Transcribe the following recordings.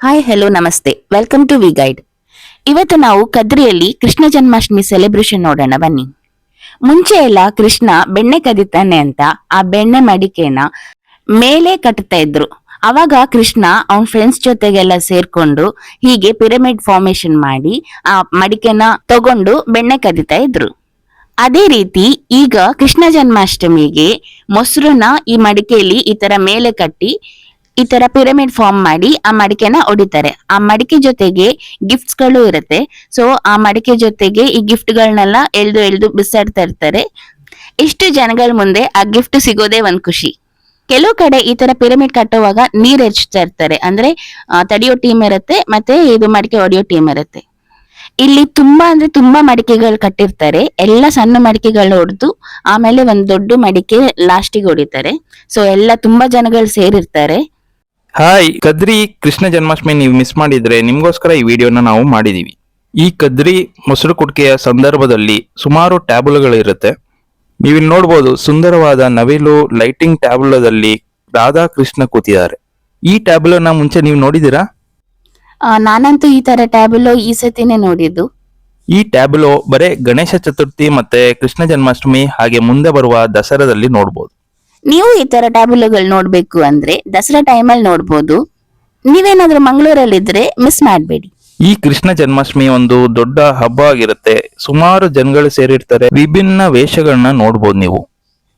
Hi hello ನಮಸ್ತೆ welcome to V guide. ಇವತ್ತು ನಾವು ಕದ್ರಿಯಲ್ಲಿ ಕೃಷ್ಣ ಜನ್ಮಾಷ್ಟಮಿ ಸೆಲೆಬ್ರೇಷನ್ ನೋಡೋಣ ಬನ್ನಿ. ಮುಂಚೆ ಎಲ್ಲ ಕೃಷ್ಣ ಬೆಣ್ಣೆ ಕದಿತಾನೆ ಅಂತ ಆ ಬೆಣ್ಣೆ ಮಡಿಕೆನ ಮೇಲೆ ಕಟ್ತಾ ಇದ್ರು. ಅವಾಗ ಕೃಷ್ಣ ಅವನ್ ಫ್ರೆಂಡ್ಸ್ ಜೊತೆಗೆಲ್ಲ ಸೇರ್ಕೊಂಡು ಹೀಗೆ ಪಿರಮಿಡ್ ಫಾರ್ಮೇಶನ್ ಮಾಡಿ ಆ ಮಡಿಕೆನ ತಗೊಂಡು ಬೆಣ್ಣೆ ಕದಿತಾ ಇದ್ರು. ಅದೇ ರೀತಿ ಈಗ ಕೃಷ್ಣ ಜನ್ಮಾಷ್ಟಮಿಗೆ ಮೊಸರನ್ನ ಈ ಮಡಿಕೆಯಲ್ಲಿ ಈ ತರ ಮೇಲೆ ಕಟ್ಟಿ ಈ ತರ ಪಿರಮಿಡ್ ಫಾರ್ಮ್ ಮಾಡಿ ಆ ಮಡಿಕೆನ ಹೊಡಿತಾರೆ. ಆ ಮಡಿಕೆ ಜೊತೆಗೆ ಗಿಫ್ಟ್ಸ್ ಗಳು ಇರುತ್ತೆ. ಸೊ ಆ ಮಡಿಕೆ ಜೊತೆಗೆ ಈ ಗಿಫ್ಟ್ ಗಳನ್ನೆಲ್ಲ ಎಳ್ದು ಬಿಸಾಡ್ತಾ ಇರ್ತಾರೆ. ಇಷ್ಟು ಜನಗಳ ಮುಂದೆ ಆ ಗಿಫ್ಟ್ ಸಿಗೋದೇ ಒಂದ್ ಖುಷಿ. ಕೆಲವು ಕಡೆ ಈ ತರ ಪಿರಮಿಡ್ ಕಟ್ಟುವಾಗ ನೀರ್ ಎರಚ್ತಾ ಇರ್ತಾರೆ. ಅಂದ್ರೆ ತಡಿಯೋ ಟೀಮ್ ಇರುತ್ತೆ, ಮತ್ತೆ ಇದು ಮಡಿಕೆ ಹೊಡಿಯೋ ಟೀಮ್ ಇರುತ್ತೆ. ಇಲ್ಲಿ ತುಂಬಾ ಮಡಿಕೆಗಳು ಕಟ್ಟಿರ್ತಾರೆ. ಎಲ್ಲ ಸಣ್ಣ ಮಡಿಕೆಗಳು ಹೊಡೆದು ಆಮೇಲೆ ಒಂದ್ ದೊಡ್ಡ ಮಡಿಕೆ ಲಾಸ್ಟಿಗೆ ಹೊಡಿತಾರೆ. ಸೊ ಎಲ್ಲ ತುಂಬಾ ಜನಗಳು ಸೇರಿರ್ತಾರೆ. ಹಾಯ್, ಕದ್ರಿ ಕೃಷ್ಣ ಜನ್ಮಾಷ್ಟಮಿ ನೀವು ಮಿಸ್ ಮಾಡಿದ್ರೆ ನಿಮ್ಗೋಸ್ಕರ ಈ ವಿಡಿಯೋನ ನಾವು ಮಾಡಿದೀವಿ. ಈ ಕದ್ರಿ ಮೊಸರು ಕುಡಿಕೆಯ ಸಂದರ್ಭದಲ್ಲಿ ಸುಮಾರು ಟ್ಯಾಬ್ಲುಗಳಿರುತ್ತೆ. ನೀವಿಲ್ಲಿ ನೋಡ್ಬೋದು, ಸುಂದರವಾದ ನವಿಲು ಲೈಟಿಂಗ್ ಟ್ಯಾಬ್ಲೋದಲ್ಲಿ ರಾಧಾ ಕೃಷ್ಣ ಕೂತಿದ್ದಾರೆ. ಈ ಟ್ಯಾಬ್ಲೋನ ಮುಂಚೆ ನೀವು ನೋಡಿದೀರಾ? ನಾನಂತೂ ಈ ತರ ಟ್ಯಾಬ್ಲೋ ಈ ಸತಿನೇ ನೋಡಿದ್ದು. ಈ ಟ್ಯಾಬ್ಲೋ ಬರೇ ಗಣೇಶ ಚತುರ್ಥಿ ಮತ್ತೆ ಕೃಷ್ಣ ಜನ್ಮಾಷ್ಟಮಿ ಹಾಗೆ ಮುಂದೆ ಬರುವ ದಸರಾದಲ್ಲಿ ನೋಡ್ಬೋದು. ನೀವು ಈ ತರ ಟ್ಯಾಬ್ಲೋಗಳು ನೋಡ್ಬೇಕು ಅಂದ್ರೆ ದಸರಾ ಟೈಮಲ್ಲಿ ನೋಡ್ಬೋದು. ನೀವೇನಾದ್ರೂ ಮಂಗಳೂರಲ್ಲಿದ್ರೆ ಮಿಸ್ ಮಾಡ್ಬೇಡಿ. ಈ ಕೃಷ್ಣ ಜನ್ಮಾಷ್ಟಮಿ ಒಂದು ದೊಡ್ಡ ಹಬ್ಬ ಆಗಿರುತ್ತೆ. ಸುಮಾರು ಜನಗಳು ಸೇರಿರ್ತಾರೆ. ವಿಭಿನ್ನ ವೇಷಗಳನ್ನ ನೋಡ್ಬೋದು ನೀವು.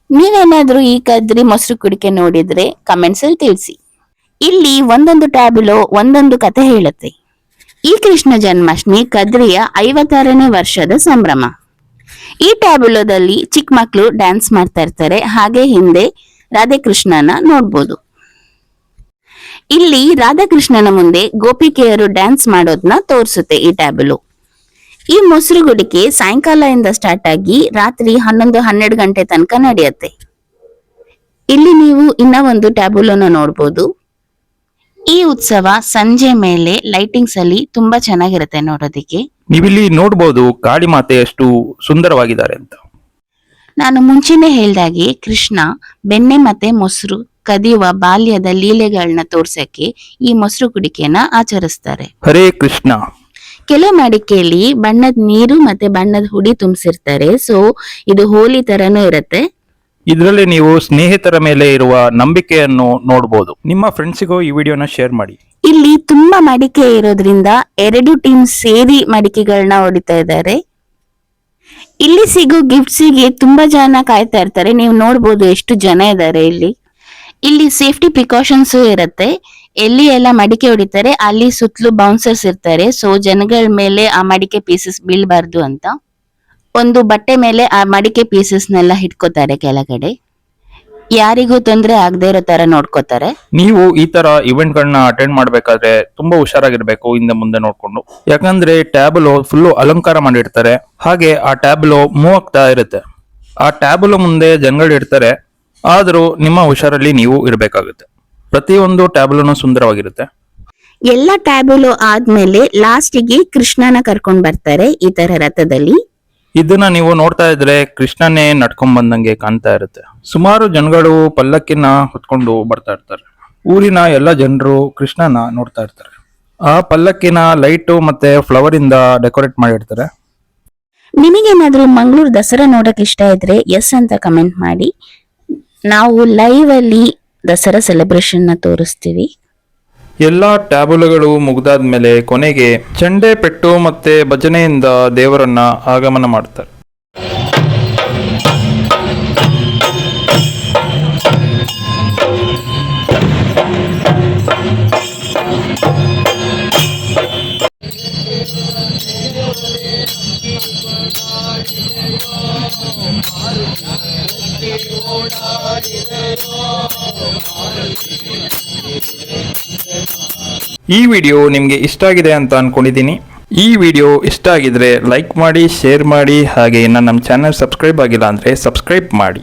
ನೀವೇನಾದ್ರೂ ಈ ಕದ್ರಿ ಮೊಸರು ಕುಡಿಕೆ ನೋಡಿದ್ರೆ ಕಮೆಂಟ್ಸ್ ಅಲ್ಲಿ ತಿಳಿಸಿ. ಇಲ್ಲಿ ಒಂದೊಂದು ಟ್ಯಾಬ್ಲೋ ಒಂದೊಂದು ಕತೆ ಹೇಳುತ್ತೆ. ಈ ಕೃಷ್ಣ ಜನ್ಮಾಷ್ಟಮಿ ಕದ್ರಿಯ 56ನೇ ವರ್ಷದ ಸಂಭ್ರಮ. ಈ ಟ್ಯಾಬ್ಲೋದಲ್ಲಿ ಚಿಕ್ಕ ಮಕ್ಕಳು ಡ್ಯಾನ್ಸ್ ಮಾಡ್ತಾ ಇರ್ತಾರೆ. ಹಾಗೆ ಹಿಂದೆ ರಾಧಾಕೃಷ್ಣನ ನೋಡ್ಬೋದು. ಇಲ್ಲಿ ರಾಧಾಕೃಷ್ಣನ ಮುಂದೆ ಗೋಪಿಕೆಯರು ಡ್ಯಾನ್ಸ್ ಮಾಡೋದನ್ನ ತೋರಿಸುತ್ತೆ ಈ ಟ್ಯಾಬ್ಲೋ. ಈ ಮೊಸರು ಗುಡಿಕೆ ಸಾಯಂಕಾಲದಿಂದ ಸ್ಟಾರ್ಟ್ ಆಗಿ ರಾತ್ರಿ 11-12 ಗಂಟೆ ತನಕ ನಡೆಯುತ್ತೆ. ಇಲ್ಲಿ ನೀವು ಇನ್ನ ಒಂದು ಟ್ಯಾಬ್ಲೋನ ನೋಡ್ಬೋದು. ಈ ಉತ್ಸವ ಸಂಜೆ ಮೇಲೆ ಲೈಟಿಂಗ್ಸ್ ಅಲ್ಲಿ ತುಂಬಾ ಚೆನ್ನಾಗಿರುತ್ತೆ ನೋಡೋದಿಕ್ಕೆ. ನೀವಿಲ್ಲಿ ನೋಡ್ಬೋದು ಕಾಳಿ ಮಾತೆ ಎಷ್ಟು ಸುಂದರವಾಗಿದ್ದಾರೆ ಅಂತ. ನಾನು ಮುಂಚೆನೆ ಹೇಳ್ದಾಗೆ ಕೃಷ್ಣ ಬೆಣ್ಣೆ ಮತ್ತೆ ಮೊಸರು ಕದಿಯುವ ಬಾಲ್ಯದ ಲೀಲೆಗಳನ್ನ ತೋರ್ಸಕ್ಕೆ ಈ ಮೊಸರು ಕುಡಿಕೆನ ಆಚರಿಸ್ತಾರೆ. ಹರೇ ಕೃಷ್ಣ. ಕೆಲವು ಮಡಿಕೆಯಲ್ಲಿ ಬಣ್ಣದ ನೀರು ಮತ್ತೆ ಬಣ್ಣದ ಹುಡಿ ತುಂಬಿಸಿರ್ತಾರೆ. ಸೊ ಇದು ಹೋಲಿ ತರನೂ ಇರುತ್ತೆ. ಇದರಲ್ಲಿ ನೀವು ಸ್ನೇಹಿತರ ಮೇಲೆ ಇರುವ ನಂಬಿಕೆಯನ್ನು ನೋಡಬಹುದು. ನಿಮ್ಮ ಫ್ರೆಂಡ್ಸಿಗೂ ಈ ವಿಡಿಯೋನ ಶೇರ್ ಮಾಡಿ. ಇಲ್ಲಿ ತುಂಬಾ ಮಡಿಕೆ ಇರೋದ್ರಿಂದ 2 ಟೀಮ್ ಸೇರಿ ಮಡಿಕೆಗಳನ್ನ ಹೊಡಿತಾ ಇದ್ದಾರೆ. ಇಲ್ಲಿ ಸಿಗೋ ಗಿಫ್ಟ್ಸಿಗೆ ತುಂಬಾ ಜನ ಕಾಯ್ತಾ ಇರ್ತಾರೆ. ನೀವು ನೋಡ್ಬೋದು ಎಷ್ಟು ಜನ ಇದ್ದಾರೆ ಇಲ್ಲಿ. ಇಲ್ಲಿ ಸೇಫ್ಟಿ ಪ್ರಿಕಾಷನ್ಸ್ ಇರುತ್ತೆ. ಎಲ್ಲಿ ಎಲ್ಲ ಮಡಿಕೆ ಹೊಡಿತಾರೆ ಅಲ್ಲಿ ಸುತ್ತಲೂ ಬೌನ್ಸರ್ಸ್ ಇರ್ತಾರೆ. ಸೊ ಜನಗಳ ಮೇಲೆ ಆ ಮಡಿಕೆ ಪೀಸಸ್ ಬೀಳ್ಬಾರ್ದು ಅಂತ ಒಂದು ಬಟ್ಟೆ ಮೇಲೆ ಆ ಮಡಿಕೆ ಪೀಸಸ್ನೆಲ್ಲ ಹಿಡ್ಕೋತಾರೆ. ಕೆಳಗಡೆ ಯಾರಿಗೂ ತೊಂದರೆ ಆಗದೆ ಇರೋ ತರ ನೋಡ್ಕೋತಾರೆ. ನೀವು ಈ ತರ ಇವೆಂಟ್ ಗಳನ್ನ ಅಟೆಂಡ್ ಮಾಡ್ಬೇಕಾದ್ರೆ ತುಂಬಾ ಹುಷಾರಾಗಿರ್ಬೇಕು ಹಿಂದೆ ಮುಂದೆ ನೋಡ್ಕೊಂಡು. ಯಾಕಂದ್ರೆ ಟ್ಯಾಬ್ಲೋ ಫುಲ್ಲು ಅಲಂಕಾರ ಮಾಡಿರ್ತಾರೆ. ಹಾಗೆ ಆ ಟ್ಯಾಬ್ಲೋ ಮೂವ್ ಆಗ್ತಾ ಇರುತ್ತೆ. ಆ ಟ್ಯಾಬ್ಲೋ ಮುಂದೆ ಜನಗಳು ಇರ್ತಾರೆ. ಆದ್ರೂ ನಿಮ್ಮ ಹುಷಾರಲ್ಲಿ ನೀವು ಇರ್ಬೇಕಾಗುತ್ತೆ. ಪ್ರತಿಯೊಂದು ಟ್ಯಾಬ್ಲೋನು ಸುಂದರವಾಗಿರುತ್ತೆ. ಎಲ್ಲ ಟ್ಯಾಬ್ಲೋ ಆದ್ಮೇಲೆ ಲಾಸ್ಟಿಗೆ ಕೃಷ್ಣನ ಕರ್ಕೊಂಡ್ ಬರ್ತಾರೆ ಈ ತರ ರಥದಲ್ಲಿ. ಇದನ್ನ ನೀವು ನೋಡ್ತಾ ಇದ್ರೆ ಕೃಷ್ಣನೇ ನಡ್ಕೊಂಡ್ ಬಂದಂಗೆ ಕಾಣ್ತಾ ಇರುತ್ತೆ. ಸುಮಾರು ಜನಗಳು ಪಲ್ಲಕ್ಕಿನ ಹೊತ್ಕೊಂಡು ಬರ್ತಾ ಇರ್ತಾರೆ. ಊರಿನ ಎಲ್ಲ ಜನರು ಕೃಷ್ಣನ ನೋಡ್ತಾ ಇರ್ತಾರೆ. ಆ ಪಲ್ಲಕ್ಕಿನ ಲೈಟು ಮತ್ತೆ ಫ್ಲವರ್ ಇಂದ ಡೆಕೋರೇಟ್ ಮಾಡಿರ್ತಾರೆ. ನಿಮಗೇನಾದ್ರೂ ಮಂಗಳೂರು ದಸರಾ ನೋಡಕ್ ಇಷ್ಟ ಇದ್ರೆ ಎಸ್ ಅಂತ ಕಮೆಂಟ್ ಮಾಡಿ. ನಾವು ಲೈವ್ ಅಲ್ಲಿ ದಸರಾ ಸೆಲೆಬ್ರೇಷನ್ ನ ತೋರಿಸ್ತೀವಿ. ಎಲ್ಲಾ ಟ್ಯಾಬ್ಲೋಗಳು ಮುಗ್ದಾದ್ಮೇಲೆ ಕೊನೆಗೆ ಚಂಡೆ ಪೆಟ್ಟು ಮತ್ತೆ ಭಜನೆಯಿಂದ ದೇವರನ್ನ ಆಗಮನ ಮಾಡ್ತಾರೆ. ಈ ವಿಡಿಯೋ ನಿಮ್ಗೆ ಇಷ್ಟ ಆಗಿದೆ ಅಂತ ಅನ್ಕೊಂಡಿದ್ದೀನಿ. ಈ ವಿಡಿಯೋ ಇಷ್ಟ ಆಗಿದ್ರೆ ಲೈಕ್ ಮಾಡಿ, ಶೇರ್ ಮಾಡಿ, ಹಾಗೆ ನಮ್ಮ ಚಾನೆಲ್ ಸಬ್ಸ್ಕ್ರೈಬ್ ಆಗಿಲ್ಲ ಅಂದ್ರೆ ಸಬ್ಸ್ಕ್ರೈಬ್ ಮಾಡಿ.